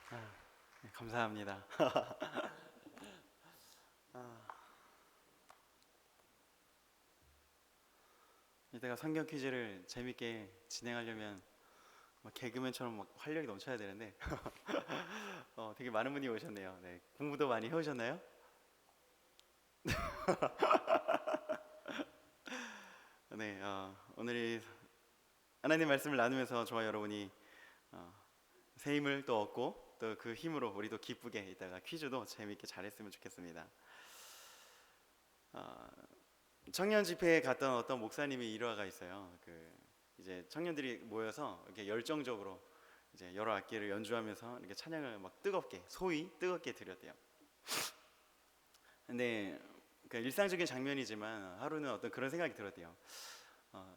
네, 감사합니다. 이때가 성경 퀴즈를 재밌게 진행하려면 막 개그맨처럼 막 활력이 넘쳐야 되는데 되게 많은 분이 오셨네요. 네, 공부도 많이 해오셨나요? 네, 오늘 이 하나님 말씀을 나누면서 저와 여러분이 어, 새 힘을 또 얻고 또 그 힘으로 우리도 기쁘게 이따가 퀴즈도 재밌게 잘했으면 좋겠습니다. 어, 청년 집회에 갔던 어떤 목사님이 일화가 있어요. 이제 청년들이 모여서 이렇게 열정적으로 이제 여러 악기를 연주하면서 이렇게 찬양을 막 뜨겁게 소위 뜨겁게 드렸대요. 근데 일상적인 장면이지만 하루는 어떤 그런 생각이 들었대요. 어,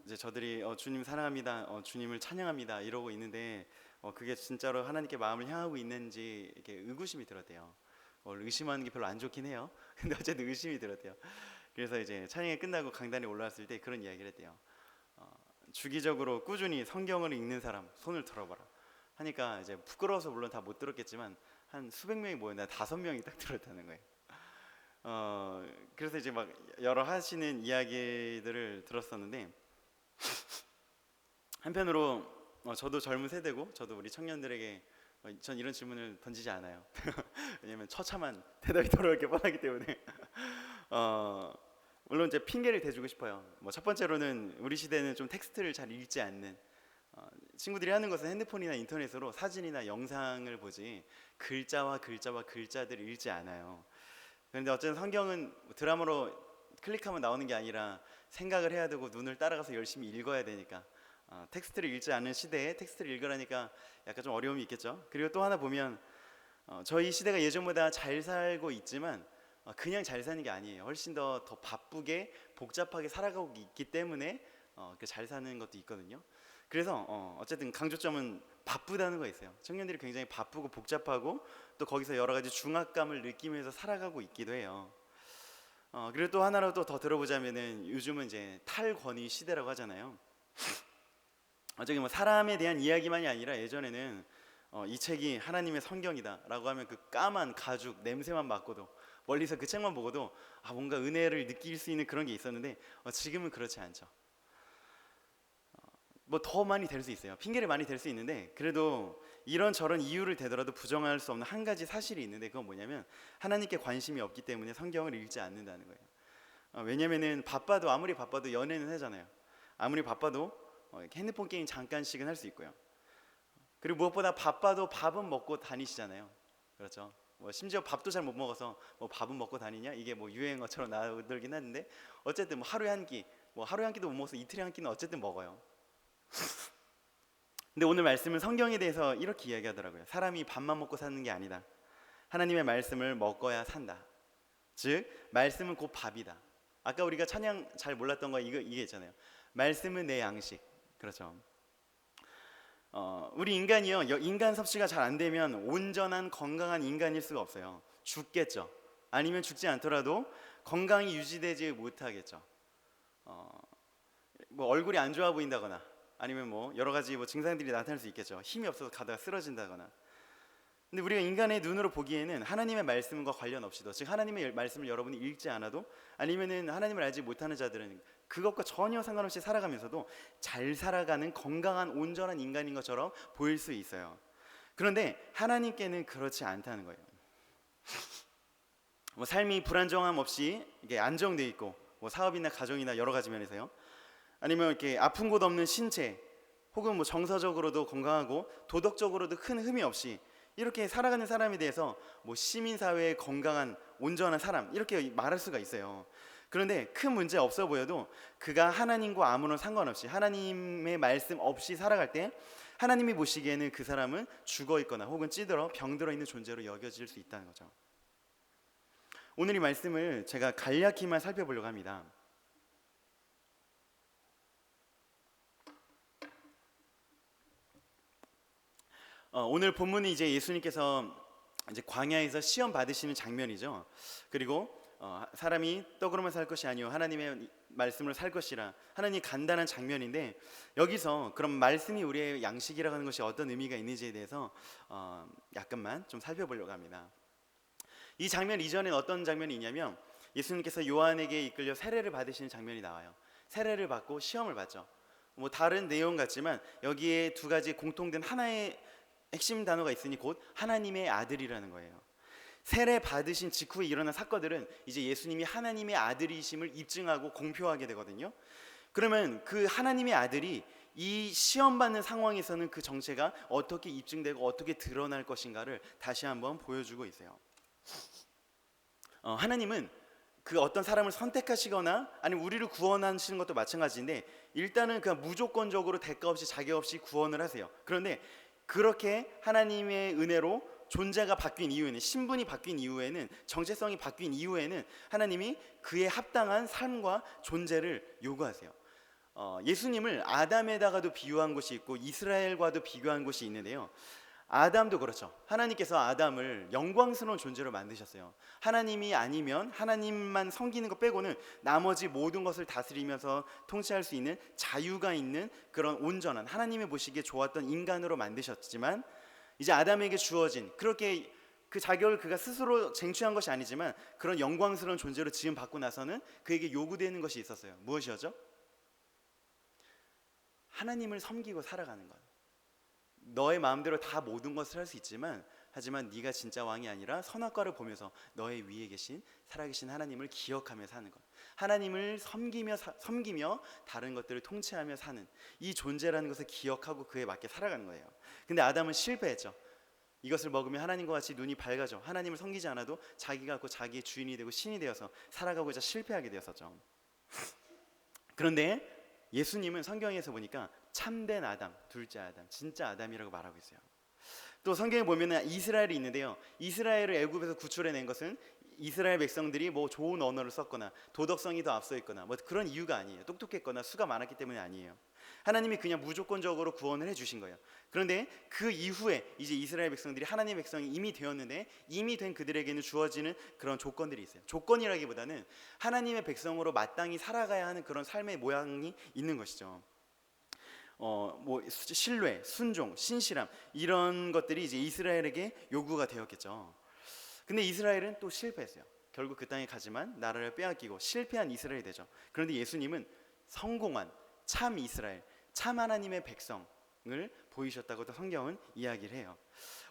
이제 저들이 주님 사랑합니다, 주님을 찬양합니다 이러고 있는데 그게 진짜로 하나님께 마음을 향하고 있는지 이렇게 의구심이 들었대요. 의심하는 게 별로 안 좋긴 해요. 근데 어쨌든 의심이 들었대요. 그래서 이제 찬양이 끝나고 강단에 올라왔을 때 그런 이야기를 했대요. 어, 주기적으로 꾸준히 성경을 읽는 사람 손을 들어봐라 하니까 이제 부끄러워서 물론 다 못 들었겠지만 한 수백 명이 모였는데 5명이 딱 들었다는 거예요. 그래서 이제 막 여러 하시는 이야기들을 들었었는데 한편으로 저도 젊은 세대고 저도 우리 청년들에게 전 이런 질문을 던지지 않아요. 왜냐면 처참한 대답이 돌아올 게 뻔하기 때문에 어, 물론 이제 핑계를 대주고 싶어요. 뭐 첫 번째로는 우리 시대는 좀 텍스트를 잘 읽지 않는 친구들이 하는 것은 핸드폰이나 인터넷으로 사진이나 영상을 보지 글자와 글자들을 읽지 않아요. 그런데 어쨌든 성경은 드라마로 클릭하면 나오는 게 아니라 생각을 해야 되고 눈을 따라가서 열심히 읽어야 되니까 텍스트를 읽지 않는 시대에 텍스트를 읽으라니까 약간 좀 어려움이 있겠죠. 그리고 또 하나 보면 저희 시대가 예전보다 잘 살고 있지만 그냥 잘 사는 게 아니에요. 훨씬 더 바쁘게 복잡하게 살아가고 있기 때문에 잘 사는 것도 있거든요. 그래서 어쨌든 강조점은 바쁘다는 거 있어요. 청년들이 굉장히 바쁘고 복잡하고 또 거기서 여러 가지 중압감을 느끼면서 살아가고 있기도 해요. 그리고 또 하나로 또 더 들어보자면은 요즘은 이제 탈권위 시대라고 하잖아요. 저기 뭐 사람에 대한 이야기만이 아니라 예전에는 이 책이 하나님의 성경이다라고 하면 그 까만 가죽 냄새만 맡고도 멀리서 그 책만 보고도 뭔가 은혜를 느낄 수 있는 그런 게 있었는데 지금은 그렇지 않죠. 뭐 더 많이 될 수 있어요. 핑계를 많이 댈 수 있는데 그래도 이런 저런 이유를 대더라도 부정할 수 없는 한 가지 사실이 있는데 그건 뭐냐면 하나님께 관심이 없기 때문에 성경을 읽지 않는다는 거예요. 왜냐면은 바빠도 아무리 바빠도 연애는 하잖아요. 아무리 바빠도 핸드폰 게임 잠깐씩은 할 수 있고요. 그리고 무엇보다 바빠도 밥은 먹고 다니시잖아요. 그렇죠? 뭐 심지어 밥도 잘 못 먹어서 뭐 밥은 먹고 다니냐 이게 뭐 유행어처럼 나들긴 하는데 어쨌든 뭐 하루에 한 끼, 뭐 하루에 한 끼도 못 먹어서 이틀에 한 끼는 어쨌든 먹어요. 근데 오늘 말씀은 성경에 대해서 이렇게 이야기하더라고요. 사람이 밥만 먹고 사는 게 아니다. 하나님의 말씀을 먹어야 산다. 즉 말씀은 곧 밥이다. 아까 우리가 찬양 잘 몰랐던 거 이게 있잖아요. 말씀은 내 양식. 그렇죠. 우리 인간이요, 인간 섭취가 잘 안 되면 온전한 건강한 인간일 수가 없어요. 죽겠죠. 아니면 죽지 않더라도 건강이 유지되지 못하겠죠. 어, 뭐 얼굴이 안 좋아 보인다거나 아니면 뭐 여러 가지 뭐 증상들이 나타날 수 있겠죠. 힘이 없어서 가다가 쓰러진다거나. 근데 우리가 인간의 눈으로 보기에는 하나님의 말씀과 관련 없이도, 즉 하나님의 말씀을 여러분이 읽지 않아도 아니면은 하나님을 알지 못하는 자들은 그것과 전혀 상관없이 살아가면서도 잘 살아가는 건강한 온전한 인간인 것처럼 보일 수 있어요. 그런데 하나님께는 그렇지 않다는 거예요. 뭐 삶이 불안정함 없이 이게 안정돼 있고 뭐 사업이나 가정이나 여러 가지 면에서요. 아니면 이렇게 아픈 곳 없는 신체 혹은 뭐 정서적으로도 건강하고 도덕적으로도 큰 흠이 없이 이렇게 살아가는 사람에 대해서 뭐 시민사회의 건강한 온전한 사람 이렇게 말할 수가 있어요. 그런데 큰 문제 없어 보여도 그가 하나님과 아무런 상관없이 하나님의 말씀 없이 살아갈 때 하나님이 보시기에는 그 사람은 죽어 있거나 혹은 찌들어 병들어 있는 존재로 여겨질 수 있다는 거죠. 오늘 이 말씀을 제가 간략히만 살펴보려고 합니다. 오늘 본문은 이제 예수님께서 이제 광야에서 시험 받으시는 장면이죠. 그리고 사람이 떡으로만 살 것이 아니요 하나님의 말씀을 살 것이라. 하나님 간단한 장면인데 여기서 그럼 말씀이 우리의 양식이라고 하는 것이 어떤 의미가 있는지에 대해서 약간만 좀 살펴보려고 합니다. 이 장면 이전엔 어떤 장면이 있냐면 예수님께서 요한에게 이끌려 세례를 받으시는 장면이 나와요. 세례를 받고 시험을 받죠. 뭐 다른 내용 같지만 여기에 두 가지 공통된 하나의 핵심 단어가 있으니 곧 하나님의 아들이라는 거예요. 세례 받으신 직후에 일어난 사건들은 이제 예수님이 하나님의 아들이심을 입증하고 공표하게 되거든요. 그러면 그 하나님의 아들이 이 시험받는 상황에서는 그 정체가 어떻게 입증되고 어떻게 드러날 것인가를 다시 한번 보여주고 있어요. 하나님은 그 어떤 사람을 선택하시거나 아니면 우리를 구원하시는 것도 마찬가지인데 일단은 그냥 무조건적으로 대가 없이 자격 없이 구원을 하세요. 그런데 그렇게 하나님의 은혜로 존재가 바뀐 이후에는, 신분이 바뀐 이후에는, 정체성이 바뀐 이후에는 하나님이 그에 합당한 삶과 존재를 요구하세요. 예수님을 아담에다가도 비유한 곳이 있고 이스라엘과도 비교한 곳이 있는데요. 아담도 그렇죠. 하나님께서 아담을 영광스러운 존재로 만드셨어요. 하나님이 아니면 하나님만 섬기는 것 빼고는 나머지 모든 것을 다스리면서 통치할 수 있는 자유가 있는 그런 온전한, 하나님이 보시기에 좋았던 인간으로 만드셨지만 이제 아담에게 주어진, 그렇게 그 자격을 그가 스스로 쟁취한 것이 아니지만 그런 영광스러운 존재로 지음 받고 나서는 그에게 요구되는 것이 있었어요. 무엇이었죠? 하나님을 섬기고 살아가는 것. 너의 마음대로 다 모든 것을 할 수 있지만 하지만 네가 진짜 왕이 아니라 선악과를 보면서 너의 위에 계신 살아계신 하나님을 기억하며 사는 것. 하나님을 섬기며 다른 것들을 통치하며 사는 이 존재라는 것을 기억하고 그에 맞게 살아가는 거예요. 근데 아담은 실패했죠. 이것을 먹으면 하나님과 같이 눈이 밝아져 하나님을 섬기지 않아도 자기가 갖고 자기의 주인이 되고 신이 되어서 살아가고자 실패하게 되었었죠. 그런데 예수님은 성경에서 보니까 참된 아담, 둘째 아담, 진짜 아담이라고 말하고 있어요. 또 성경에 보면 이스라엘이 있는데요. 이스라엘을 애굽에서 구출해낸 것은 이스라엘 백성들이 뭐 좋은 언어를 썼거나 도덕성이 더 앞서 있거나 뭐 그런 이유가 아니에요. 똑똑했거나 수가 많았기 때문에 아니에요. 하나님이 그냥 무조건적으로 구원을 해주신 거예요. 그런데 그 이후에 이제 이스라엘 백성들이 하나님의 백성이 이미 되었는데 이미 된 그들에게는 주어지는 그런 조건들이 있어요. 조건이라기보다는 하나님의 백성으로 마땅히 살아가야 하는 그런 삶의 모양이 있는 것이죠. 뭐 신뢰, 순종, 신실함 이런 것들이 이제 이스라엘에게 요구가 되었겠죠. 근데 이스라엘은 또 실패했어요. 결국 그 땅에 가지만 나라를 빼앗기고 실패한 이스라엘이 되죠. 그런데 예수님은 성공한 참 이스라엘, 참 하나님의 백성을 보이셨다고도 성경은 이야기를 해요.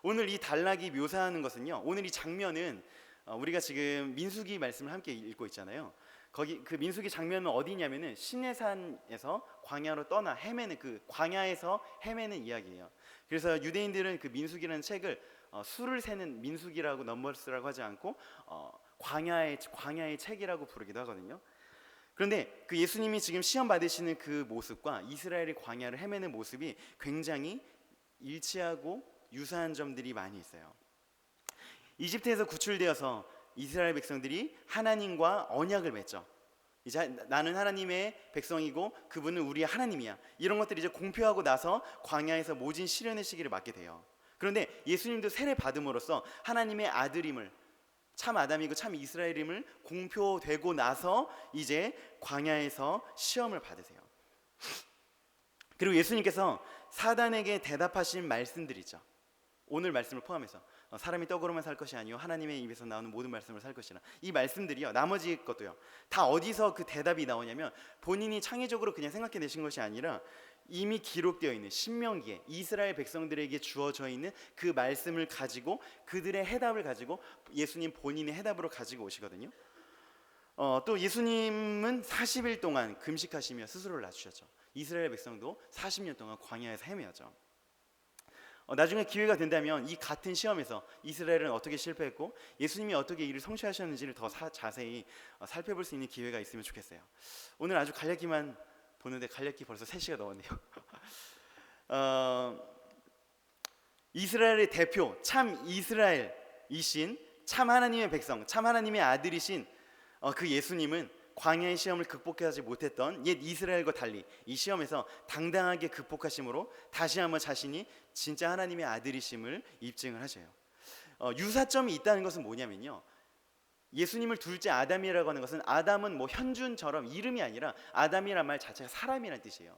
오늘 이 단락이 묘사하는 것은요. 오늘 이 장면은 우리가 지금 민수기 말씀을 함께 읽고 있잖아요. 거기 그 민수기 장면은 어디냐면은 시내산에서 광야로 떠나 헤매는 그 광야에서 헤매는 이야기예요. 그래서 유대인들은 그 민수기라는 책을 수를 세는 민수기라고 넘버스라고 하지 않고 광야의 책이라고 부르기도 하거든요. 그런데 그 예수님이 지금 시험 받으시는 그 모습과 이스라엘의 광야를 헤매는 모습이 굉장히 일치하고 유사한 점들이 많이 있어요. 이집트에서 구출되어서 이스라엘 백성들이 하나님과 언약을 맺죠. 이제 나는 하나님의 백성이고 그분은 우리의 하나님이야. 이런 것들이 이제 공표하고 나서 광야에서 모진 시련의 시기를 맞게 돼요. 그런데 예수님도 세례 받음으로써 하나님의 아들임을, 참 아담이고 참 이스라엘임을 공표되고 나서 이제 광야에서 시험을 받으세요. 그리고 예수님께서 사단에게 대답하신 말씀들이죠. 오늘 말씀을 포함해서 사람이 떡으로만 살 것이 아니요 하나님의 입에서 나오는 모든 말씀을 살 것이라. 이 말씀들이요, 나머지 것도요, 다 어디서 그 대답이 나오냐면 본인이 창의적으로 그냥 생각해내신 것이 아니라 이미 기록되어 있는 신명기에 이스라엘 백성들에게 주어져 있는 그 말씀을 가지고 그들의 해답을 가지고 예수님 본인의 해답으로 가지고 오시거든요. 또 예수님은 40일 동안 금식하시며 스스로를 낮추셨죠. 이스라엘 백성도 40년 동안 광야에서 헤매었죠. 나중에 기회가 된다면 이 같은 시험에서 이스라엘은 어떻게 실패했고 예수님이 어떻게 이를 성취하셨는지를 더 자세히 살펴볼 수 있는 기회가 있으면 좋겠어요. 오늘 아주 간략히만 보는데 간략히 벌써 3시가 넘었네요. 이스라엘의 대표, 참 이스라엘이신 참 하나님의 백성, 참 하나님의 아들이신 그 예수님은 광야의 시험을 극복하지 못했던 옛 이스라엘과 달리 이 시험에서 당당하게 극복하심으로 다시 한번 자신이 진짜 하나님의 아들이심을 입증을 하셔요. 유사점이 있다는 것은 뭐냐면요, 예수님을 둘째 아담이라고 하는 것은 아담은 뭐 현준처럼 이름이 아니라 아담이란 말 자체가 사람이라는 뜻이에요.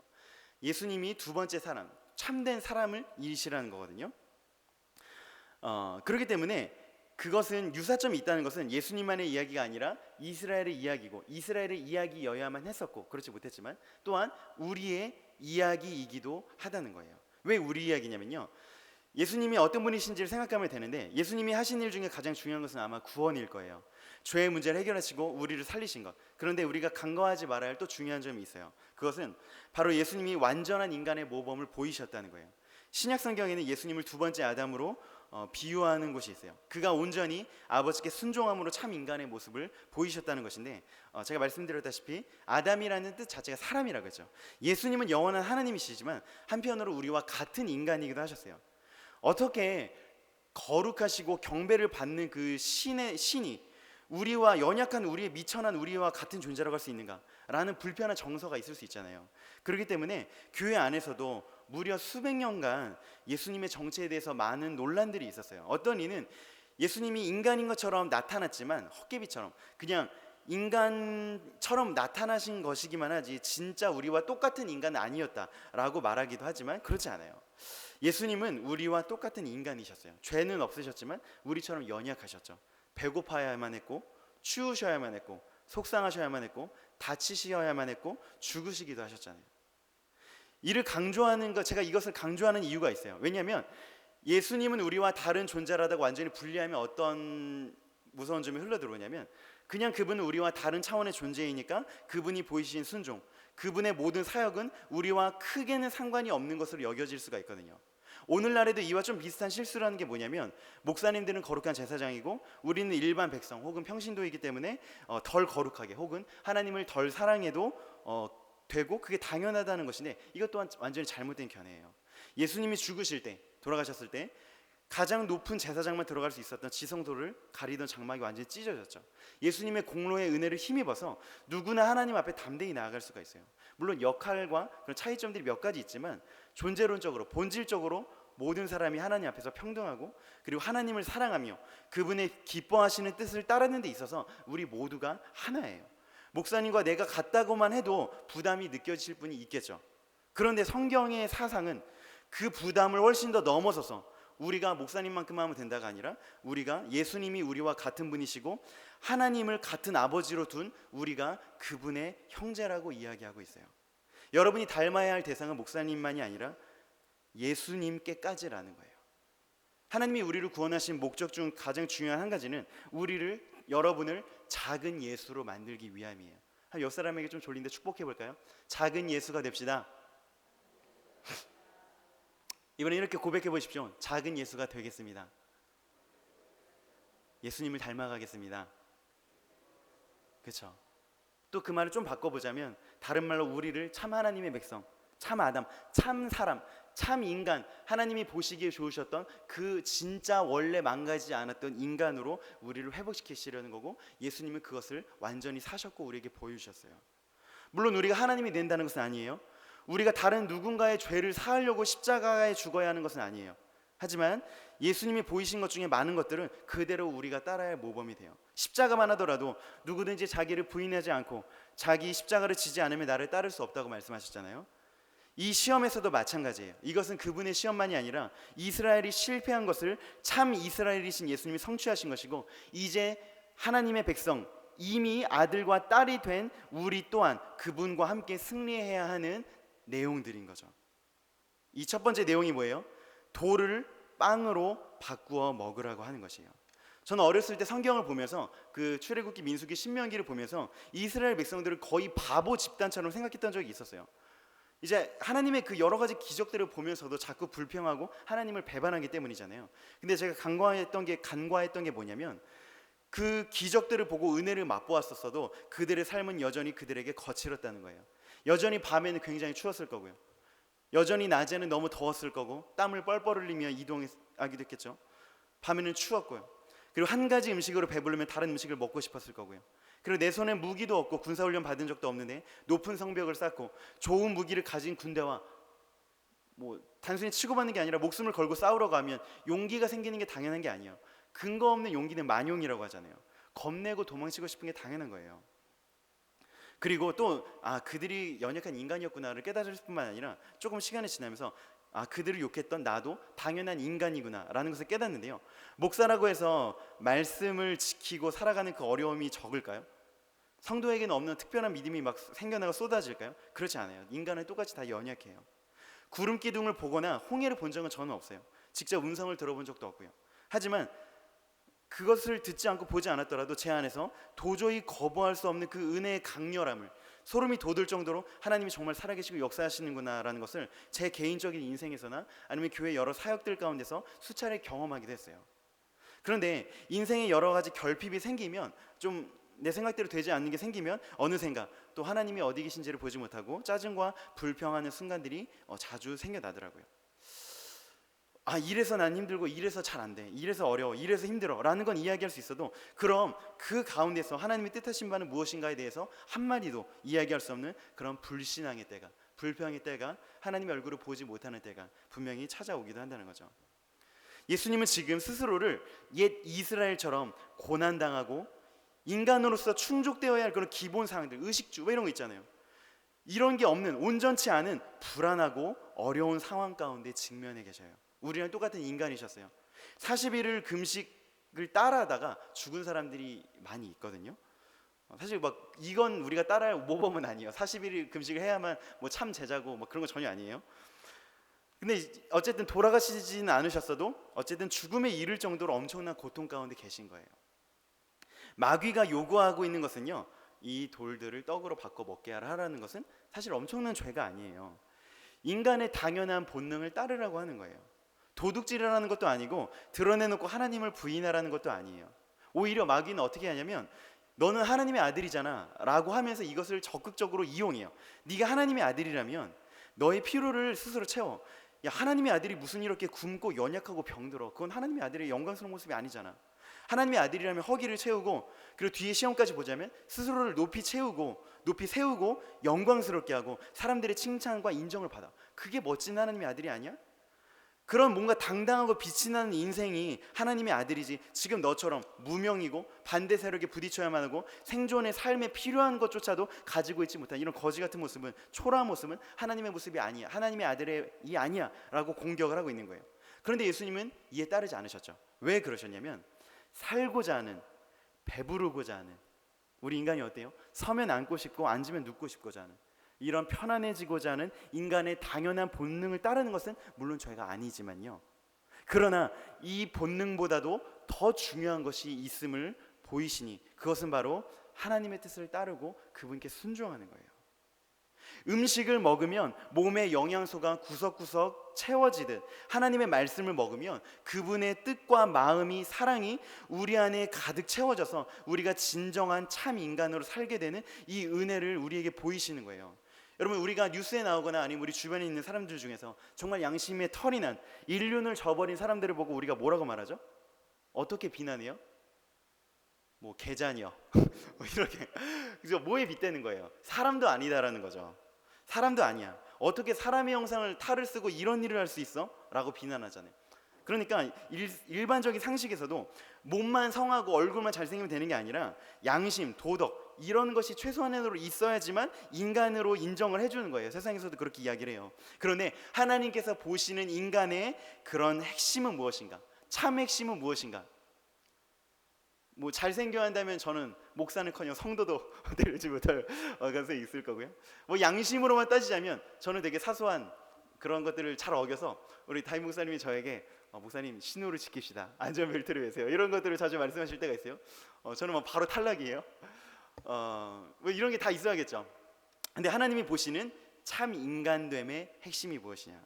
예수님이 두 번째 사람, 참된 사람을 이시라는 거거든요. 그렇기 때문에 그것은 유사점이 있다는 것은 예수님만의 이야기가 아니라 이스라엘의 이야기고 이스라엘의 이야기여야만 했었고 그렇지 못했지만 또한 우리의 이야기이기도 하다는 거예요. 왜 우리 이야기냐면요, 예수님이 어떤 분이신지를 생각하면 되는데 예수님이 하신 일 중에 가장 중요한 것은 아마 구원일 거예요. 죄의 문제를 해결하시고 우리를 살리신 것. 그런데 우리가 간과하지 말아야 할 또 중요한 점이 있어요. 그것은 바로 예수님이 완전한 인간의 모범을 보이셨다는 거예요. 신약 성경에는 예수님을 두 번째 아담으로 비유하는 곳이 있어요. 그가 온전히 아버지께 순종함으로 참 인간의 모습을 보이셨다는 것인데, 제가 말씀드렸다시피 아담이라는 뜻 자체가 사람이라고 했죠. 예수님은 영원한 하나님이시지만 한편으로 우리와 같은 인간이기도 하셨어요. 어떻게 거룩하시고 경배를 받는 그 신이 우리와 연약한 우리의 미천한 우리와 같은 존재라고 할 수 있는가라는 불편한 정서가 있을 수 있잖아요. 그렇기 때문에 교회 안에서도 무려 수백 년간 예수님의 정체에 대해서 많은 논란들이 있었어요. 어떤 이는 예수님이 인간인 것처럼 나타났지만 헛개비처럼 그냥 인간처럼 나타나신 것이기만 하지 진짜 우리와 똑같은 인간은 아니었다라고 말하기도 하지만 그렇지 않아요. 예수님은 우리와 똑같은 인간이셨어요. 죄는 없으셨지만 우리처럼 연약하셨죠. 배고파야만 했고 추우셔야만 했고 속상하셔야만 했고 다치셔야만 했고 죽으시기도 하셨잖아요. 이를 강조하는 것, 제가 이것을 강조하는 이유가 있어요. 왜냐하면 예수님은 우리와 다른 존재라다고 완전히 분리하면 어떤 무서운 점이 흘러들어오냐면 그냥 그분은 우리와 다른 차원의 존재이니까 그분이 보이신 순종, 그분의 모든 사역은 우리와 크게는 상관이 없는 것으로 여겨질 수가 있거든요. 오늘날에도 이와 좀 비슷한 실수라는 게 뭐냐면 목사님들은 거룩한 제사장이고 우리는 일반 백성 혹은 평신도이기 때문에 덜 거룩하게 혹은 하나님을 덜 사랑해도 되고 그게 당연하다는 것인데 이것 또한 완전히 잘못된 견해예요. 예수님이 죽으실 때, 돌아가셨을 때 가장 높은 제사장만 들어갈 수 있었던 지성소를 가리던 장막이 완전히 찢어졌죠. 예수님의 공로의 은혜를 힘입어서 누구나 하나님 앞에 담대히 나아갈 수가 있어요. 물론 역할과 그런 차이점들이 몇 가지 있지만 존재론적으로 본질적으로 모든 사람이 하나님 앞에서 평등하고 그리고 하나님을 사랑하며 그분의 기뻐하시는 뜻을 따르는 데 있어서 우리 모두가 하나예요. 목사님과 내가 같다고만 해도 부담이 느껴질 분이 있겠죠. 그런데 성경의 사상은 그 부담을 훨씬 더 넘어서서 우리가 목사님만큼만 하면 된다가 아니라 우리가 예수님이 우리와 같은 분이시고 하나님을 같은 아버지로 둔 우리가 그분의 형제라고 이야기하고 있어요. 여러분이 닮아야 할 대상은 목사님만이 아니라 예수님께까지라는 거예요. 하나님이 우리를 구원하신 목적 중 가장 중요한 한 가지는 여러분을 작은 예수로 만들기 위함이에요. 옆 사람에게 좀 졸린데 축복해 볼까요? 작은 예수가 됩시다. 이번에 이렇게 고백해 보십시오. 작은 예수가 되겠습니다. 예수님을 닮아가겠습니다. 그렇죠? 또 그 말을 좀 바꿔보자면 다른 말로 우리를 참 하나님의 백성, 참 아담, 참 사람, 참 인간, 하나님이 보시기에 좋으셨던 그 진짜 원래 망가지지 않았던 인간으로 우리를 회복시키시려는 거고 예수님은 그것을 완전히 사셨고 우리에게 보여주셨어요. 물론 우리가 하나님이 된다는 것은 아니에요. 우리가 다른 누군가의 죄를 사하려고 십자가에 죽어야 하는 것은 아니에요. 하지만 예수님이 보이신 것 중에 많은 것들은 그대로 우리가 따라야 할 모범이 돼요. 십자가만 하더라도 누구든지 자기를 부인하지 않고 자기 십자가를 지지 않으면 나를 따를 수 없다고 말씀하셨잖아요. 이 시험에서도 마찬가지예요. 이것은 그분의 시험만이 아니라 이스라엘이 실패한 것을 참 이스라엘이신 예수님이 성취하신 것이고 이제 하나님의 백성 이미 아들과 딸이 된 우리 또한 그분과 함께 승리해야 하는 내용들인 거죠. 이 첫 번째 내용이 뭐예요? 돌을 빵으로 바꾸어 먹으라고 하는 것이에요. 저는 어렸을 때 성경을 보면서 그 출애굽기, 민수기, 신명기를 보면서 이스라엘 백성들을 거의 바보 집단처럼 생각했던 적이 있었어요. 이제 하나님의 그 여러 가지 기적들을 보면서도 자꾸 불평하고 하나님을 배반하기 때문이잖아요. 근데 제가 간과했던 게 뭐냐면 그 기적들을 보고 은혜를 맛보았었어도 그들의 삶은 여전히 그들에게 거칠었다는 거예요. 여전히 밤에는 굉장히 추웠을 거고요. 여전히 낮에는 너무 더웠을 거고 땀을 뻘뻘 흘리며 이동하기도 했겠죠. 밤에는 추웠고요. 그리고 한 가지 음식으로 배부르면 다른 음식을 먹고 싶었을 거고요. 그리고 내 손에 무기도 없고 군사훈련 받은 적도 없는데 높은 성벽을 쌓고 좋은 무기를 가진 군대와 뭐 단순히 치고받는 게 아니라 목숨을 걸고 싸우러 가면 용기가 생기는 게 당연한 게 아니에요. 근거 없는 용기는 만용이라고 하잖아요. 겁내고 도망치고 싶은 게 당연한 거예요. 그리고 또 그들이 연약한 인간이었구나를 깨달을 뿐만 아니라 조금 시간이 지나면서 그들을 욕했던 나도 당연한 인간이구나 라는 것을 깨닫는데요, 목사라고 해서 말씀을 지키고 살아가는 그 어려움이 적을까요? 성도에게는 없는 특별한 믿음이 막 생겨나고 쏟아질까요? 그렇지 않아요. 인간은 똑같이 다 연약해요. 구름 기둥을 보거나 홍해를 본 적은 저는 없어요. 직접 음성을 들어본 적도 없고요. 하지만 그것을 듣지 않고 보지 않았더라도 제 안에서 도저히 거부할 수 없는 그 은혜의 강렬함을, 소름이 돋을 정도로 하나님이 정말 살아계시고 역사하시는구나 라는 것을 제 개인적인 인생에서나 아니면 교회 여러 사역들 가운데서 수차례 경험하기도 했어요. 그런데 인생에 여러 가지 결핍이 생기면, 좀 내 생각대로 되지 않는 게 생기면 어느샌가 또 하나님이 어디 계신지를 보지 못하고 짜증과 불평하는 순간들이 자주 생겨나더라고요. 이래서 난 힘들고, 이래서 잘 안 돼, 이래서 어려워, 이래서 힘들어 라는 건 이야기할 수 있어도, 그럼 그 가운데서 하나님이 뜻하신 바는 무엇인가에 대해서 한마디도 이야기할 수 없는 그런 불신앙의 때가, 불평의 때가, 하나님의 얼굴을 보지 못하는 때가 분명히 찾아오기도 한다는 거죠. 예수님은 지금 스스로를 옛 이스라엘처럼 고난당하고 인간으로서 충족되어야 할 그런 기본 사항들, 의식주 이런 거 있잖아요. 이런 게 없는, 온전치 않은 불안하고 어려운 상황 가운데 직면해 계셔요. 우리랑 똑같은 인간이셨어요. 40일을 금식을 따라하다가 죽은 사람들이 많이 있거든요. 사실 막 이건 우리가 따라할 모범은 아니에요. 40일 금식을 해야만 뭐 참 제자고 뭐 그런 거 전혀 아니에요. 근데 어쨌든 돌아가시지는 않으셨어도 어쨌든 죽음에 이를 정도로 엄청난 고통 가운데 계신 거예요. 마귀가 요구하고 있는 것은요, 이 돌들을 떡으로 바꿔 먹게 하라는 것은 사실 엄청난 죄가 아니에요. 인간의 당연한 본능을 따르라고 하는 거예요. 도둑질이라는 것도 아니고 드러내놓고 하나님을 부인하라는 것도 아니에요. 오히려 마귀는 어떻게 하냐면, 너는 하나님의 아들이잖아 라고 하면서 이것을 적극적으로 이용해요. 네가 하나님의 아들이라면 너의 필요를 스스로 채워. 야, 하나님의 아들이 무슨 이렇게 굶고 연약하고 병들어? 그건 하나님의 아들의 영광스러운 모습이 아니잖아. 하나님의 아들이라면 허기를 채우고, 그리고 뒤에 시험까지 보자면 스스로를 높이 채우고 높이 세우고 영광스럽게 하고 사람들의 칭찬과 인정을 받아. 그게 멋진 하나님의 아들이 아니야? 그런 뭔가 당당하고 빛이 나는 인생이 하나님의 아들이지, 지금 너처럼 무명이고 반대 세력에 부딪혀야만 하고 생존의 삶에 필요한 것조차도 가지고 있지 못한 이런 거지 같은 모습은, 초라한 모습은 하나님의 모습이 아니야, 하나님의 아들이 아니야 라고 공격을 하고 있는 거예요. 그런데 예수님은 이에 따르지 않으셨죠. 왜 그러셨냐면, 살고자 하는, 배부르고자 하는, 우리 인간이 어때요? 서면 앉고 싶고 앉으면 눕고 싶고자 하는, 이런 편안해지고자 하는 인간의 당연한 본능을 따르는 것은 물론 죄가 아니지만요, 그러나 이 본능보다도 더 중요한 것이 있음을 보이시니 그것은 바로 하나님의 뜻을 따르고 그분께 순종하는 거예요. 음식을 먹으면 몸의 영양소가 구석구석 채워지듯 하나님의 말씀을 먹으면 그분의 뜻과 마음이, 사랑이 우리 안에 가득 채워져서 우리가 진정한 참 인간으로 살게 되는 이 은혜를 우리에게 보이시는 거예요. 여러분, 우리가 뉴스에 나오거나 아니면 우리 주변에 있는 사람들 중에서 정말 양심의 털이 난 인륜을 저버린 사람들을 보고 우리가 뭐라고 말하죠? 어떻게 비난해요? 뭐 개자녀 이렇게. 그래서 뭐에 빗대는 거예요? 사람도 아니다라는 거죠. 사람도 아니야. 어떻게 사람의 형상을 탈을 쓰고 이런 일을 할 수 있어? 라고 비난하잖아요. 그러니까 일반적인 상식에서도 몸만 성하고 얼굴만 잘생기면 되는 게 아니라 양심, 도덕 이런 것이 최소한으로 있어야지만 인간으로 인정을 해주는 거예요. 세상에서도 그렇게 이야기를 해요. 그런데 하나님께서 보시는 인간의 그런 핵심은 무엇인가? 참 핵심은 무엇인가? 뭐 잘생겨야 한다면 저는 목사는커녕 성도도 되지 못할 가능성이 있을 거고요. 뭐 양심으로만 따지자면 저는 되게 사소한 그런 것들을 잘 어겨서 우리 다임 목사님이 저에게 목사님 신호를 지킵시다, 안전벨트를 매세요, 이런 것들을 자주 말씀하실 때가 있어요. 저는 뭐 바로 탈락이에요. 뭐 이런 게 다 있어야겠죠. 근데 하나님이 보시는 참 인간됨의 핵심이 무엇이냐?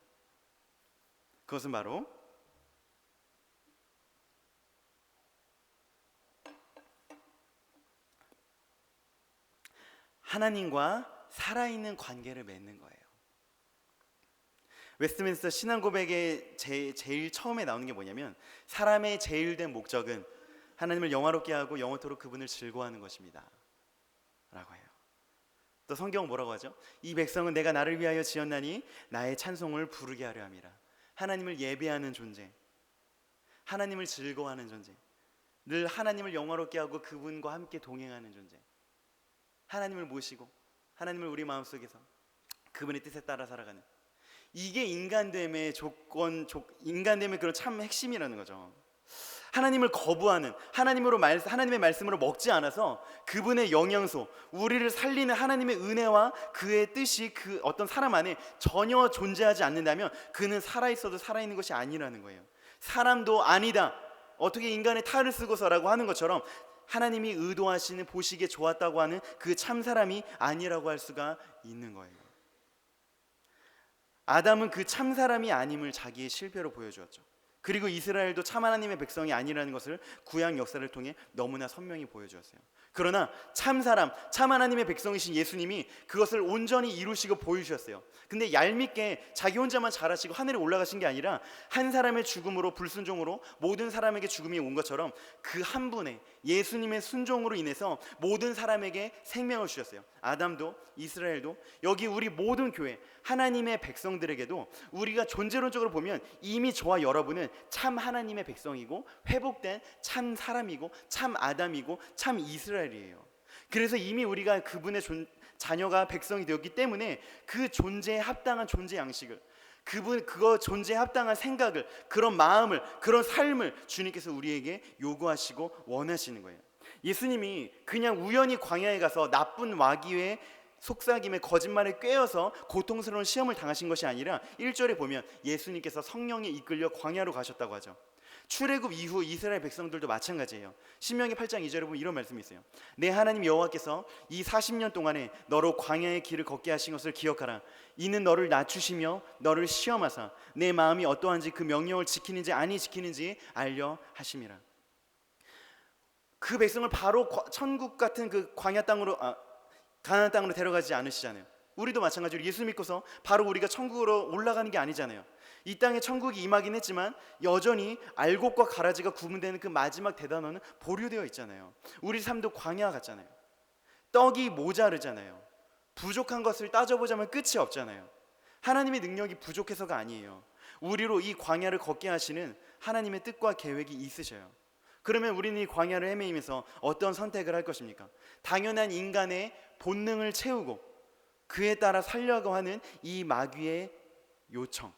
그것은 바로 하나님과 살아있는 관계를 맺는 거예요. 웨스트민스터 신앙고백의 제일 처음에 나오는 게 뭐냐면, 사람의 제일 된 목적은 하나님을 영화롭게 하고 영원토록 그분을 즐거워하는 것입니다 라고 해요. 또 성경은 뭐라고 하죠? 이 백성은 내가 나를 위하여 지었나니 나의 찬송을 부르게 하려 함이라. 하나님을 예배하는 존재, 하나님을 즐거워하는 존재, 늘 하나님을 영화롭게 하고 그분과 함께 동행하는 존재, 하나님을 모시고 하나님을 우리 마음속에서 그분의 뜻에 따라 살아가는, 이게 인간됨의 인간됨의 그런 참 핵심이라는 거죠. 하나님을 거부하는, 하나님의 말씀으로 먹지 않아서 그분의 영양소, 우리를 살리는 하나님의 은혜와 그의 뜻이 그 어떤 사람 안에 전혀 존재하지 않는다면 그는 살아있어도 살아있는 것이 아니라는 거예요. 사람도 아니다, 어떻게 인간의 탈을 쓰고서라고 하는 것처럼 하나님이 의도하시는, 보시기에 좋았다고 하는 그 참 사람이 아니라고 할 수가 있는 거예요. 아담은 그 참 사람이 아님을 자기의 실패로 보여주었죠. 그리고 이스라엘도 참 하나님의 백성이 아니라는 것을 구약 역사를 통해 너무나 선명히 보여주었어요. 그러나 참 사람, 참 하나님의 백성이신 예수님이 그것을 온전히 이루시고 보여주셨어요. 근데 얄밉게 자기 혼자만 잘하시고 하늘에 올라가신 게 아니라 한 사람의 죽음으로, 불순종으로 모든 사람에게 죽음이 온 것처럼 그 한 분의 예수님의 순종으로 인해서 모든 사람에게 생명을 주셨어요. 아담도, 이스라엘도, 여기 우리 모든 교회 하나님의 백성들에게도 우리가 존재론적으로 보면 이미 저와 여러분은 참 하나님의 백성이고 회복된 참 사람이고 참 아담이고 참 이스라엘이에요. 그래서 이미 우리가 그분의 자녀가 백성이 되었기 때문에 그 존재에 합당한 존재 양식을, 그거 존재에 합당한 생각을, 그런 마음을, 그런 삶을 주님께서 우리에게 요구하시고 원하시는 거예요. 예수님이 그냥 우연히 광야에 가서 나쁜 마귀의 속삭임에, 거짓말에 꿰어서 고통스러운 시험을 당하신 것이 아니라 1절에 보면 예수님께서 성령에 이끌려 광야로 가셨다고 하죠. 출애굽 이후 이스라엘 백성들도 마찬가지예요. 신명기 8장 2절에 보면 이런 말씀이 있어요. 내 하나님 여호와께서 이 40년 동안에 너로 광야의 길을 걷게 하신 것을 기억하라. 이는 너를 낮추시며 너를 시험하사 내 마음이 어떠한지 그 명령을 지키는지 아니 지키는지 알려 하심이라. 그 백성을 바로 천국 같은 그 광야 땅으로, 가나안 땅으로 데려가지 않으시잖아요. 우리도 마찬가지로 예수 믿고서 바로 우리가 천국으로 올라가는 게 아니잖아요. 이 땅에 천국이 임하긴 했지만 여전히 알곡과 가라지가 구분되는 그 마지막 대단원은 보류되어 있잖아요. 우리 삶도 광야 같잖아요. 떡이 모자르잖아요. 부족한 것을 따져보자면 끝이 없잖아요. 하나님의 능력이 부족해서가 아니에요. 우리로 이 광야를 걷게 하시는 하나님의 뜻과 계획이 있으셔요. 그러면 우리는 이 광야를 헤매면서 어떤 선택을 할 것입니까? 당연한 인간의 본능을 채우고 그에 따라 살려고 하는 이 마귀의 요청,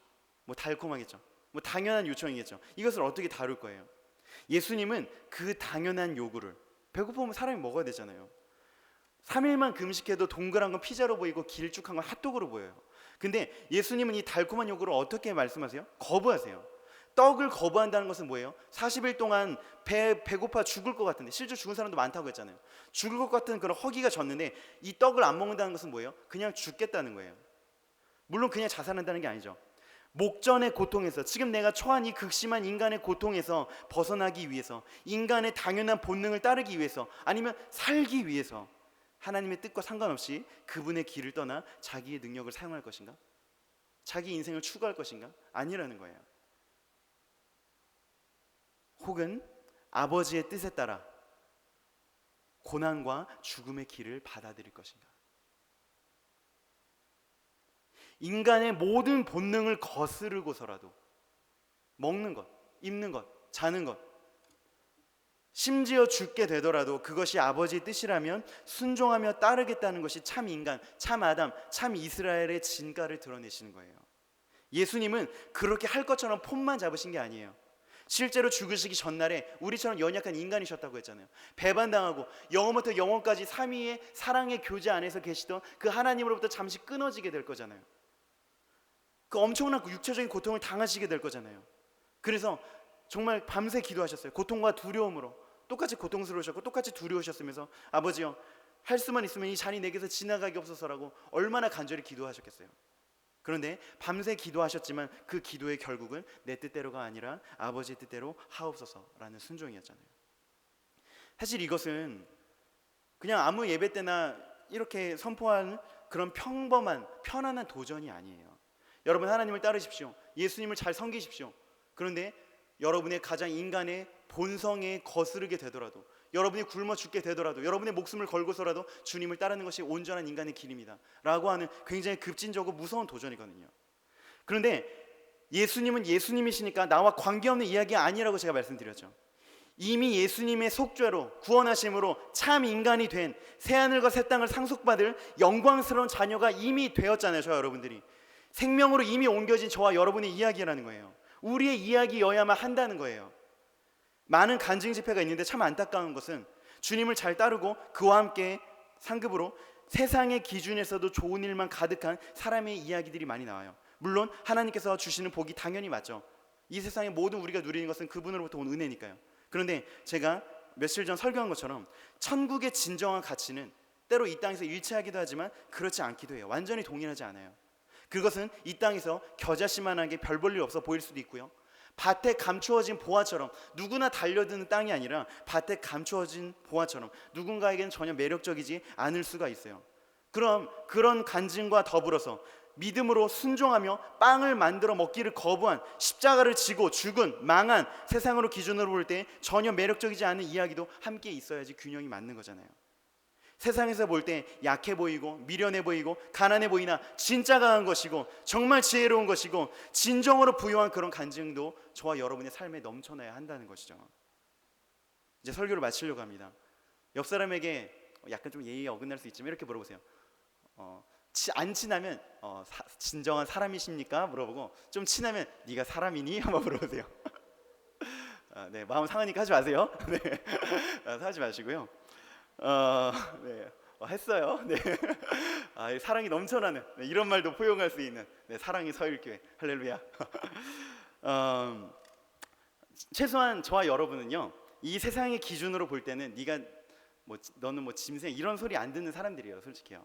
달콤하겠죠. 당연한 요청이겠죠. 이것을 어떻게 다룰 거예요? 예수님은 그 당연한 요구를, 배고프면 사람이 먹어야 되잖아요. 3일만 금식해도 동그란 건 피자로 보이고 길쭉한 건 핫도그로 보여요. 근데 예수님은 이 달콤한 요구를 어떻게 말씀하세요? 거부하세요. 떡을 거부한다는 것은 뭐예요? 40일 동안 배고파 죽을 것 같은데, 실제로 죽은 사람도 많다고 했잖아요. 죽을 것 같은 그런 허기가 졌는데 이 떡을 안 먹는다는 것은 뭐예요? 그냥 죽겠다는 거예요. 물론 그냥 자살한다는 게 아니죠. 목전의 고통에서, 지금 내가 처한 이 극심한 인간의 고통에서 벗어나기 위해서, 인간의 당연한 본능을 따르기 위해서, 아니면 살기 위해서 하나님의 뜻과 상관없이 그분의 길을 떠나 자기의 능력을 사용할 것인가? 자기 인생을 추구할 것인가? 아니라는 거예요. 혹은 아버지의 뜻에 따라 고난과 죽음의 길을 받아들일 것인가? 인간의 모든 본능을 거스르고서라도 먹는 것, 입는 것, 자는 것, 심지어 죽게 되더라도 그것이 아버지의 뜻이라면 순종하며 따르겠다는 것이 참 인간, 참 아담, 참 이스라엘의 진가를 드러내시는 거예요. 예수님은 그렇게 할 것처럼 폼만 잡으신 게 아니에요. 실제로 죽으시기 전날에 우리처럼 연약한 인간이셨다고 했잖아요. 배반당하고 영원부터 영원까지 삼위의 사랑의 교제 안에서 계시던 그 하나님으로부터 잠시 끊어지게 될 거잖아요. 그 엄청난 육체적인 고통을 당하시게 될 거잖아요. 그래서 정말 밤새 기도하셨어요. 고통과 두려움으로 똑같이 고통스러우셨고 똑같이 두려우셨으면서 아버지여, 할 수만 있으면 이 잔이 내게서 지나가게 없어서라고 얼마나 간절히 기도하셨겠어요. 그런데 밤새 기도하셨지만 그 기도의 결국은 내 뜻대로가 아니라 아버지의 뜻대로 하옵소서라는 순종이었잖아요. 사실 이것은 그냥 아무 예배 때나 이렇게 선포하는 그런 평범한 편안한 도전이 아니에요. 여러분, 하나님을 따르십시오. 예수님을 잘 섬기십시오. 그런데 여러분의 가장 인간의 본성에 거스르게 되더라도, 여러분이 굶어 죽게 되더라도, 여러분의 목숨을 걸고서라도 주님을 따르는 것이 온전한 인간의 길입니다 라고 하는 굉장히 급진적이고 무서운 도전이거든요. 그런데 예수님은 예수님이시니까 나와 관계없는 이야기가 아니라고 제가 말씀드렸죠. 이미 예수님의 속죄로 구원하심으로 참 인간이 된 새하늘과 새 땅을 상속받을 영광스러운 자녀가 이미 되었잖아요. 저와 여러분들이 생명으로 이미 옮겨진 저와 여러분의 이야기라는 거예요. 우리의 이야기여야만 한다는 거예요. 많은 간증 집회가 있는데 참 안타까운 것은 주님을 잘 따르고 그와 함께 상급으로 세상의 기준에서도 좋은 일만 가득한 사람의 이야기들이 많이 나와요. 물론 하나님께서 주시는 복이 당연히 맞죠. 이 세상의 모든 우리가 누리는 것은 그분으로부터 온 은혜니까요. 그런데 제가 며칠 전 설교한 것처럼 천국의 진정한 가치는 때로 이 땅에서 일치하기도 하지만 그렇지 않기도 해요. 완전히 동일하지 않아요. 그것은 이 땅에서 겨자씨만하게 별 볼 일 없어 보일 수도 있고요. 밭에 감추어진 보화처럼 누구나 달려드는 땅이 아니라 밭에 감추어진 보화처럼 누군가에게는 전혀 매력적이지 않을 수가 있어요. 그럼 그런 간증과 더불어서 믿음으로 순종하며 빵을 만들어 먹기를 거부한, 십자가를 지고 죽은, 망한 세상으로 기준으로 볼 때 전혀 매력적이지 않은 이야기도 함께 있어야지 균형이 맞는 거잖아요. 세상에서 볼 때 약해 보이고 미련해 보이고 가난해 보이나 진짜 강한 것이고 정말 지혜로운 것이고 진정으로 부유한 그런 간증도 저와 여러분의 삶에 넘쳐나야 한다는 것이죠. 이제 설교를 마치려고 합니다. 옆 사람에게 약간 좀 예의에 어긋날 수 있지만 이렇게 물어보세요. 안 친하면 진정한 사람이십니까? 물어보고 좀 친하면 네가 사람이니? 한번 물어보세요. 네, 마음 상하니까 하지 마세요. 네, 하지 마시고요. 네, 했어요. 네, 사랑이 넘쳐나는 이런 말도 포용할 수 있는 사랑의 서일교회 할렐루야. 최소한 저와 여러분은요, 이 세상의 기준으로 볼 때는 너는 짐승 이런 소리 안 듣는 사람들이에요, 솔직히요.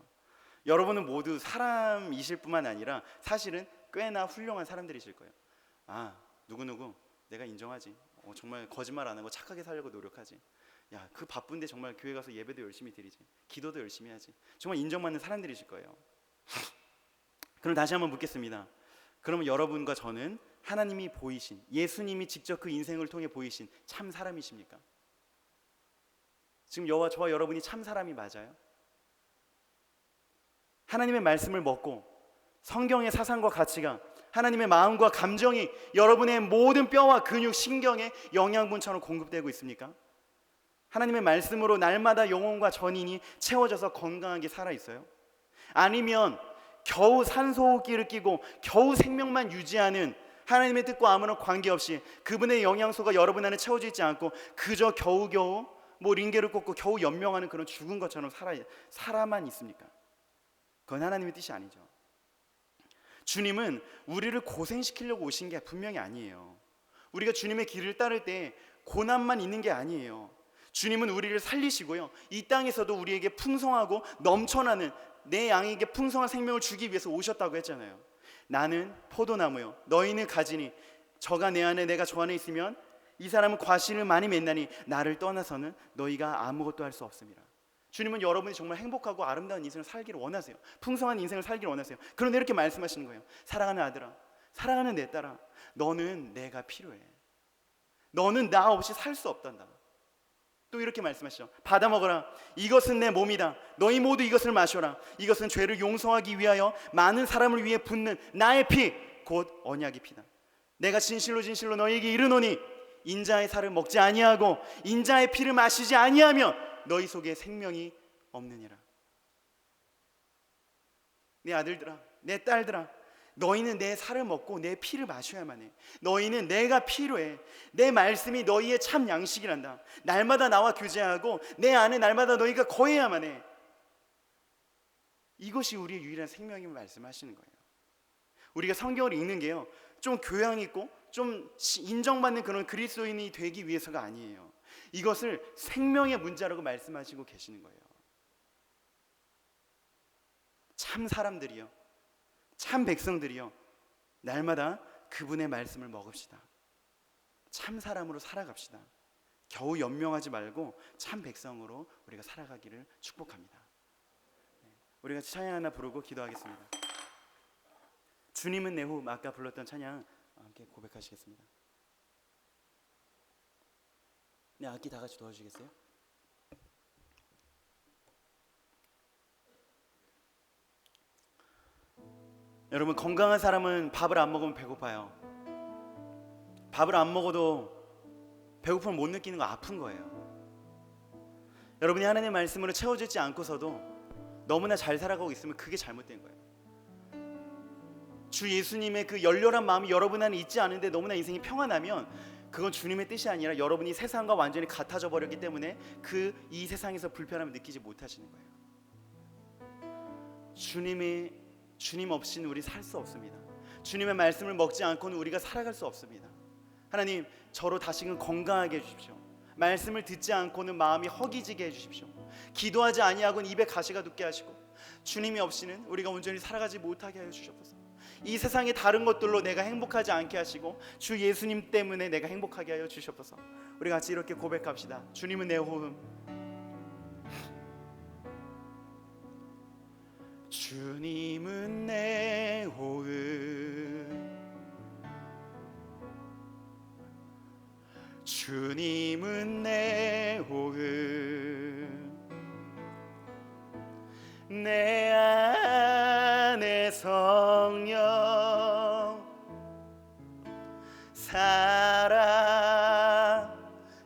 여러분은 모두 사람이실 뿐만 아니라 사실은 꽤나 훌륭한 사람들이실 거예요. 누구누구 내가 인정하지. 정말 거짓말 안 하고 착하게 살려고 노력하지. 야, 그 바쁜데 정말 교회 가서 예배도 열심히 드리지. 기도도 열심히 하지. 정말 인정받는 사람들이실 거예요. 그럼 다시 한번 묻겠습니다. 그러면 여러분과 저는 하나님이 보이신, 예수님이 직접 그 인생을 통해 보이신 참 사람이십니까? 지금 저와 여러분이 참 사람이 맞아요? 하나님의 말씀을 먹고 성경의 사상과 가치가 하나님의 마음과 감정이 여러분의 모든 뼈와 근육, 신경에 영양분처럼 공급되고 있습니까? 하나님의 말씀으로 날마다 영혼과 전인이 채워져서 건강하게 살아있어요? 아니면 겨우 산소호흡기를 끼고 겨우 생명만 유지하는 하나님의 뜻과 아무런 관계없이 그분의 영양소가 여러분 안에 채워져 있지 않고 그저 겨우겨우 링게를 꽂고 겨우 연명하는 그런 죽은 것처럼 살아만 있습니까? 그건 하나님의 뜻이 아니죠. 주님은 우리를 고생시키려고 오신 게 분명히 아니에요. 우리가 주님의 길을 따를 때 고난만 있는 게 아니에요. 주님은 우리를 살리시고요, 이 땅에서도 우리에게 풍성하고 넘쳐나는 내 양에게 풍성한 생명을 주기 위해서 오셨다고 했잖아요. 나는 포도나무요 너희는 가지니 저가 내 안에 내가 저 안에 있으면 이 사람은 과실을 많이 맺나니 나를 떠나서는 너희가 아무것도 할 수 없습니다. 주님은 여러분이 정말 행복하고 아름다운 인생을 살기를 원하세요. 풍성한 인생을 살기를 원하세요. 그런데 이렇게 말씀하시는 거예요. 사랑하는 아들아, 사랑하는 내 딸아, 너는 내가 필요해. 너는 나 없이 살 수 없단다. 또 이렇게 말씀하시죠. 받아 먹어라. 이것은 내 몸이다. 너희 모두 이것을 마셔라. 이것은 죄를 용서하기 위하여 많은 사람을 위해 붓는 나의 피, 곧 언약의 피다. 내가 진실로 진실로 너희에게 이르노니 인자의 살을 먹지 아니하고 인자의 피를 마시지 아니하면 너희 속에 생명이 없느니라. 내 아들들아, 내 딸들아, 너희는 내 살을 먹고 내 피를 마셔야만 해. 너희는 내가 필요해. 내 말씀이 너희의 참 양식이란다. 날마다 나와 교제하고 내 안에 날마다 너희가 거해야만 해. 이것이 우리의 유일한 생명임을 말씀하시는 거예요. 우리가 성경을 읽는 게요, 좀 교양 있고 좀 인정받는 그런 그리스도인이 되기 위해서가 아니에요. 이것을 생명의 문자라고 말씀하시고 계시는 거예요. 참 사람들이요, 참 백성들이요, 날마다 그분의 말씀을 먹읍시다. 참 사람으로 살아갑시다. 겨우 연명하지 말고 참 백성으로 우리가 살아가기를 축복합니다. 우리 같이 찬양 하나 부르고 기도하겠습니다. 주님은 내 호흡, 아까 불렀던 찬양 함께 고백하시겠습니다. 네, 악기 다 같이 도와주시겠어요? 여러분, 건강한 사람은 밥을 안 먹으면 배고파요. 밥을 안 먹어도 배고픔을 못 느끼는 거 아픈 거예요. 여러분이 하나님의 말씀으로 채워지지 않고서도 너무나 잘 살아가고 있으면 그게 잘못된 거예요. 주 예수님의 그 열렬한 마음이 여러분 안에 있지 않은데 너무나 인생이 평안하면 그건 주님의 뜻이 아니라 여러분이 세상과 완전히 같아져 버렸기 때문에 이 세상에서 불편함을 느끼지 못하시는 거예요. 주님 없이는 우리 살 수 없습니다. 주님의 말씀을 먹지 않고는 우리가 살아갈 수 없습니다. 하나님, 저로 다시금 건강하게 해주십시오. 말씀을 듣지 않고는 마음이 허기지게 해주십시오. 기도하지 아니하고는 입에 가시가 돋게 하시고 주님이 없이는 우리가 온전히 살아가지 못하게 하여 주시옵소서. 이 세상의 다른 것들로 내가 행복하지 않게 하시고 주 예수님 때문에 내가 행복하게 하여 주시옵소서. 우리 같이 이렇게 고백합시다. 주님은 내 호흡, 주님은 내 호흡, 주님은 내 호흡, 내 안에 성령 살아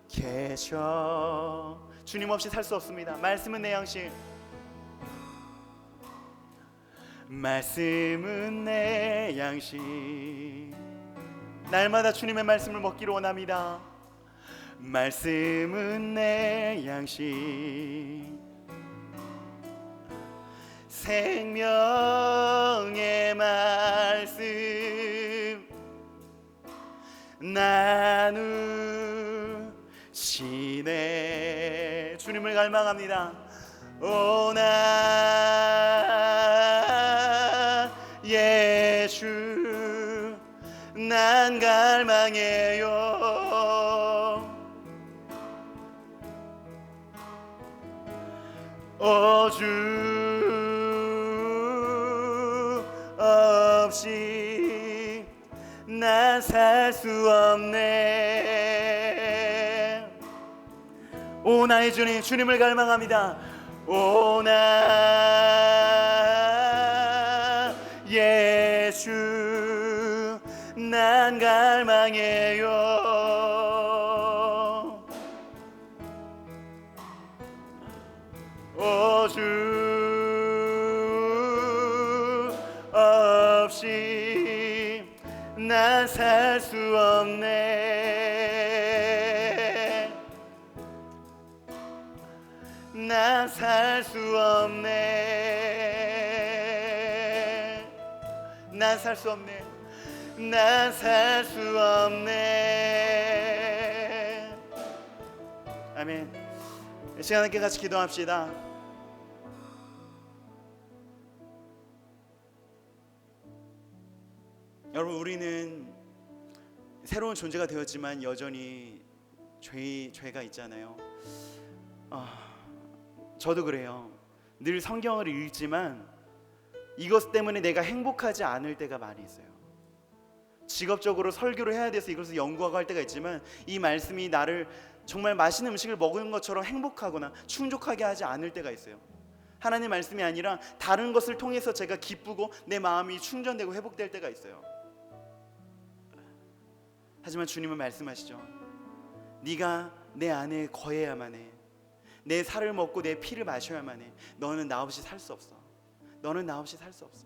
계셔. 주님 없이 살 수 없습니다. 말씀은 내 양식, 말씀은 내 양식. 날마다 주님의 말씀을 먹기를 원합니다. 말씀은 내 양식, 생명의 말씀 나누시네. 주님을 갈망합니다. 오 나 예수 난 갈망해요. 오 주 없이 난 살 수 없네. 오 나의 주님, 주님을 갈망합니다. 오 나 예수 난 갈망해요. 오 주 없이 난 살 수 없네. 난 살 수 없네. 난 살 수 없네. 난 살 수 없네. 아멘. 이 시간 함께 같이 기도합시다. 여러분, 우리는 새로운 존재가 되었지만 여전히 죄가 있잖아요. 저도 그래요. 늘 성경을 읽지만 이것 때문에 내가 행복하지 않을 때가 많이 있어요. 직업적으로 설교를 해야 돼서 이것을 연구하고 할 때가 있지만 이 말씀이 나를 정말 맛있는 음식을 먹은 것처럼 행복하거나 충족하게 하지 않을 때가 있어요. 하나님 말씀이 아니라 다른 것을 통해서 제가 기쁘고 내 마음이 충전되고 회복될 때가 있어요. 하지만 주님은 말씀하시죠. 네가 내 안에 거해야만 해. 내 살을 먹고 내 피를 마셔야만 해. 너는 나 없이 살 수 없어. 너는 나 없이 살 수 없어.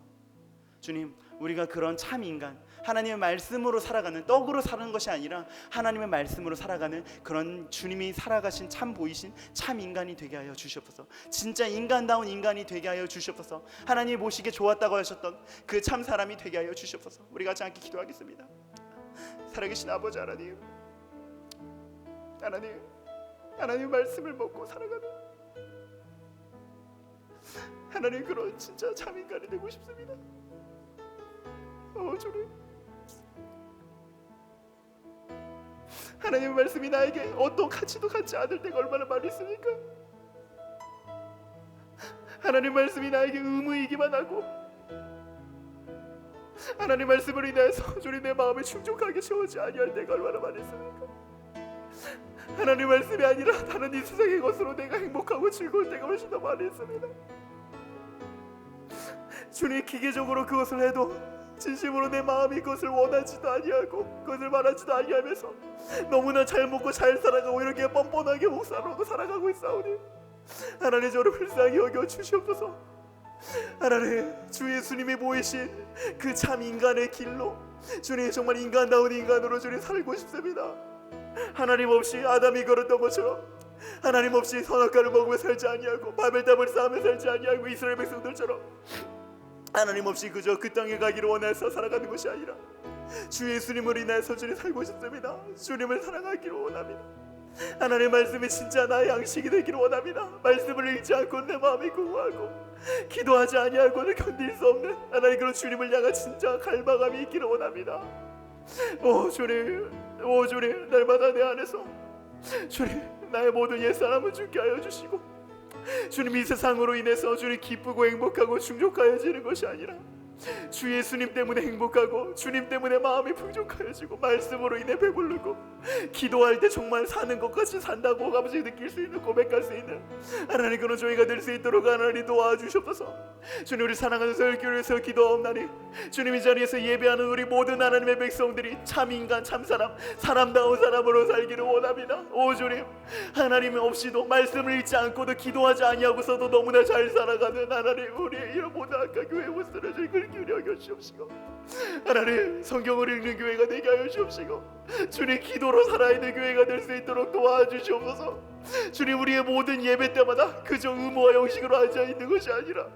주님, 우리가 그런 참 인간, 하나님의 말씀으로 살아가는, 떡으로 사는 것이 아니라 하나님의 말씀으로 살아가는 그런 주님이 살아가신 참 보이신 참 인간이 되게 하여 주시옵소서. 진짜 인간다운 인간이 되게 하여 주시옵소서. 하나님이 보시기에 좋았다고 하셨던 그 참 사람이 되게 하여 주시옵소서. 우리 같이 함께 기도하겠습니다. 살아계신 아버지 하나님, 하나님 말씀을 먹고 살아가는 하나님 그런 진짜 참 인간이 되고 싶습니다. 주님, 하나님의 말씀이 나에게 어떤 가치도 갖지 않을 때가 얼마나 많이 있습니까? 하나님 말씀이 나에게 의무이기만 하고 하나님 말씀으로 인하여서 주님 내 마음을 충족하게 채우지 아니할 때가 얼마나 많이 있습니까? 하나님 말씀이 아니라 다른 이 세상의 것으로 내가 행복하고 즐거울 때가 훨씬 더 많이 있습니다. 주님, 기계적으로 그것을 해도 진심으로 내 마음이 그것을 원하지도 아니하고 그것을 말하지도 아니하면서 너무나 잘 먹고 잘 살아가고 이렇게 뻔뻔하게 목사로도 살아가고 있사오니 하나님 저를 불쌍히 여겨 주시옵소서. 하나님 주 예수님이 보이신 그 참 인간의 길로 주님 정말 인간다운 인간으로 주님 살고 싶습니다. 하나님 없이 아담이 걸었던 것처럼 하나님 없이 선악과를 먹으며 살지 아니하고 바벨탑을 쌓으며 살지 아니하고 이스라엘 백성들처럼 하나님 없이 그저 그 땅에 가기를 원해서 살아가는 것이 아니라 주 예수님을 인하여서 주님 살고 싶습니다. 주님을 사랑하기를 원합니다. 하나님 말씀이 진짜 나의 양식이 되기를 원합니다. 말씀을 읽지 않고 내 마음이 공허하고 기도하지 아니하고는 견딜 수 없는 하나님 그런 주님을 향한 진짜 갈망함이 있기를 원합니다. 오 주님, 오 주님, 날마다 내 안에서 주님 나의 모든 옛사람을 죽게 하여 주시고 주님 이 세상으로 인해서 주님 기쁘고 행복하고 충족하여지는 것이 아니라 주 예수님 때문에 행복하고 주님 때문에 마음이 풍족하여지고 말씀으로 인해 배부르고 기도할 때 정말 사는 것 같이 산다고 아버지 느낄 수 있는 고백할 수 있는 하나님 그런 저희가 될 수 있도록 하나님 도와주시옵소서. 주님 우리 사랑하는 서울교회에서 기도하옵나니 주님 이 자리에서 예배하는 우리 모든 하나님의 백성들이 참 인간 참 사람 사람다운 사람으로 살기를 원합니다. 오 주님 하나님 없이도 말씀을 읽지 않고도 기도하지 아니하고서도 너무나 잘 살아가는 하나님 우리의 이런 모든 아까 교회 모습을 주님 기울여 주시옵시고 하나님 성경을 읽는 교회가 되게 하여 주옵시고 주님 기도로 살아있는 교회가 될 수 있도록 도와주시옵소서. 주님 우리의 모든 예배 때마다 그저 의무와 형식으로 앉아있는 것이 아니라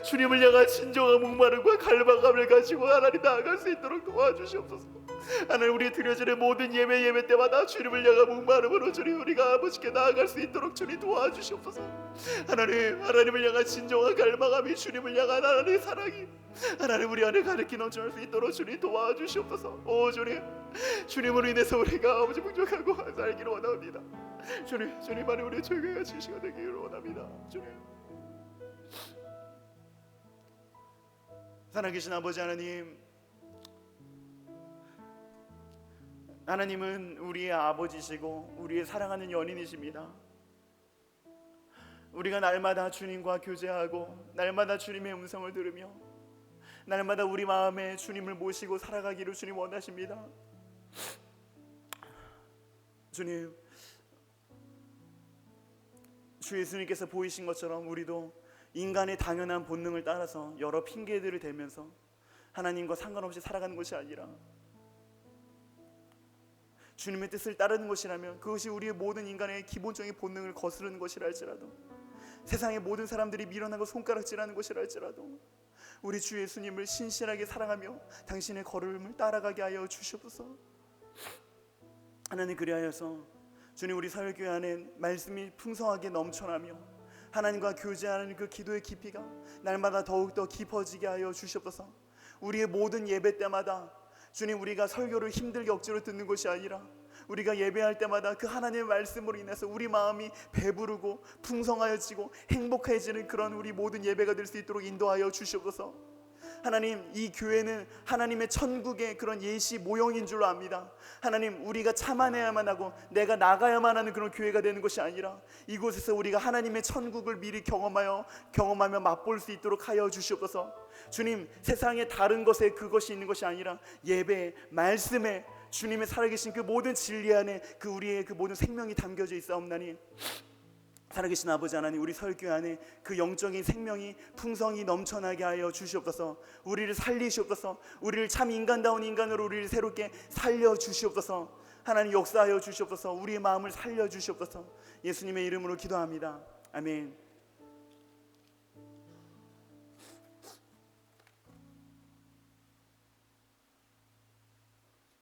주님을 향한 진정한 목마름과 갈망감을 가지고 하나님 나아갈 수 있도록 도와주시옵소서. 하나님 우리 드려지는 모든 예배 때마다 주님을 향한 목마름으로 주님 우리가 아버지께 나아갈 수 있도록 주님 도와주시옵소서. 하나님을 향한 진정한 갈망함이 주님을 향한 하나님의 사랑이 하나님 우리 안에 가득히 넘쳐날 수 있도록 주님 도와주시옵소서. 오 주님으로 인해서 우리가 아버지 풍족하고 살기를 원합니다. 주님 안에 우리의 죄가 지시가 되기를 원합니다. 주님 살아계신 아버지 하나님은 우리의 아버지시고 우리의 사랑하는 연인이십니다. 우리가 날마다 주님과 교제하고 날마다 주님의 음성을 들으며 날마다 우리 마음에 주님을 모시고 살아가기를 주님 원하십니다. 주님 주 예수님께서 보이신 것처럼 우리도 인간의 당연한 본능을 따라서 여러 핑계들을 대면서 하나님과 상관없이 살아가는 것이 아니라 주님의 뜻을 따르는 것이라면 그것이 우리의 모든 인간의 기본적인 본능을 거스르는 것이라 할지라도 세상의 모든 사람들이 밀어나고 손가락질하는 것이라 할지라도 우리 주 예수님을 신실하게 사랑하며 당신의 걸음을 따라가게 하여 주시옵소서. 하나님 그리하여서 주님 우리 사역교회 안에 말씀이 풍성하게 넘쳐나며 하나님과 교제하는 그 기도의 깊이가 날마다 더욱더 깊어지게 하여 주시옵소서. 우리의 모든 예배 때마다 주님 우리가 설교를 힘들게 억지로 듣는 것이 아니라 우리가 예배할 때마다 그 하나님의 말씀으로 인해서 우리 마음이 배부르고 풍성하여지고 행복해지는 그런 우리 모든 예배가 될 수 있도록 인도하여 주시옵소서. 하나님 이 교회는 하나님의 천국의 그런 예시 모형인 줄로 압니다. 하나님 우리가 참아내야만 하고 내가 나가야만 하는 그런 교회가 되는 것이 아니라 이곳에서 우리가 하나님의 천국을 미리 경험하며 맛볼 수 있도록 하여 주시옵소서. 주님 세상의 다른 것에 그것이 있는 것이 아니라 예배 말씀에 주님의 살아계신 그 모든 진리 안에 그 우리의 그 모든 생명이 담겨져 있사옵나니 살아계신 아버지 하나님 우리 설교 안에 그 영적인 생명이 풍성히 넘쳐나게 하여 주시옵소서. 우리를 살리시옵소서. 우리를 참 인간다운 인간으로 우리를 새롭게 살려주시옵소서. 하나님 역사하여 주시옵소서. 우리의 마음을 살려주시옵소서. 예수님의 이름으로 기도합니다. 아멘.